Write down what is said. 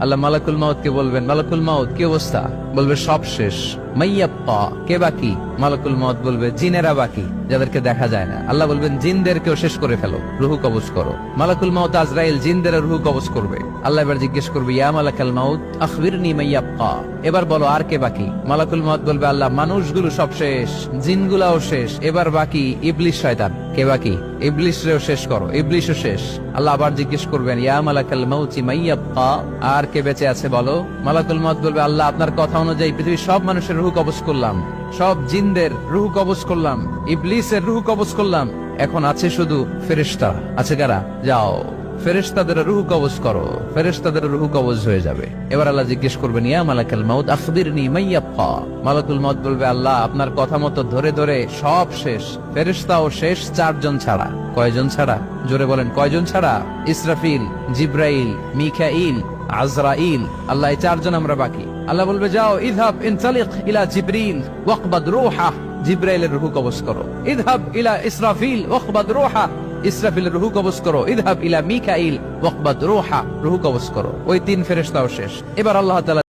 আল্লাহ মালাকুল মাউত কে বলবেন, মালাকুল মাউত কি অবস্থা? বলবে সব শেষ। মাইয়াপ্পা, কে বাকি? মালাকুল মাউত বলবে জিনেরা বাকি, যাদেরকে দেখা যায় না। আল্লাহ বলবেন জিনদেরকেও শেষ করে ফেলো, রুহু কবজ করো। মালাকুল মাউত আজরাইল জিনদের রুহু কবজ করবে। আল্লাহ এবার জিজ্ঞেস করবে, ইয়া মালাকাল মাউত আখবিরনি মাইয়াপ্পা, এবার বলো আর কে বাকি? মালাকুল মাউত বলবে, আল্লাহ মানুষগুলো সব শেষ, জিনগুলাও শেষ, এবার বাকি ইবলিস শয়তান। কে বাকি? ইবলিসরেও শেষ করো, ইবলিসও শেষ। আল্লাহ আবার জিজ্ঞেস করবেন, ইয়া মালাকাল মাউতি মাইয়াপ্পা, আর কে বেঁচে আছে বলো? মালাকুল মাউত বলবে, আল্লাহ আপনার কথা অনুযায়ী পৃথিবীর সব মানুষের রুহু কবজ করলাম, সব জিনদের রুহু কবজ করলাম, ইবলিসের রুহু কবজ করলাম, এখন আছে শুধু ফেরেশতা। আছে কারা? যাও ফেরেশতাদের রুহু কবজ করো। ফেরেশতাদের রুহু কবজ হয়ে যাবে। এবার আল্লাহ জিজ্ঞেস করবেন, ইয়া মালাকাল মাউত আখবিরনি মাইয়াপ্পা। মালাকুল মাউত বলবে, আল্লাহ আপনার কথা মতো ধরে ধরে সব শেষ, ফেরেশতাও শেষ, 4 জন ছাড়া। কয়জন ছাড়া? জোরে বলেন, কয়জন ছাড়া? ইসরাফিল, জিব্রাইল, মিকাইল, আজরাইল। আল্লাহ এই 4 জন আমরা বাকি। আল্লাহ বলবে, যাও ইযহাব ইনতালিক ইলা জিবরিল ওয়াকবাদ রূহা, জিব্রাইলের রুহু কবজ করো। ইযহাব ইলা ইসরাফিল ওয়াকবাদ রূহা, ইসরাফিলের রুহু কবজ করো। ইযহাব ইলা মিকাইল ওয়াকবাদ রূহা, রুহু কবজ করো। ওই 3 ফেরেশতাও শেষ। এবার আল্লাহ তাআলা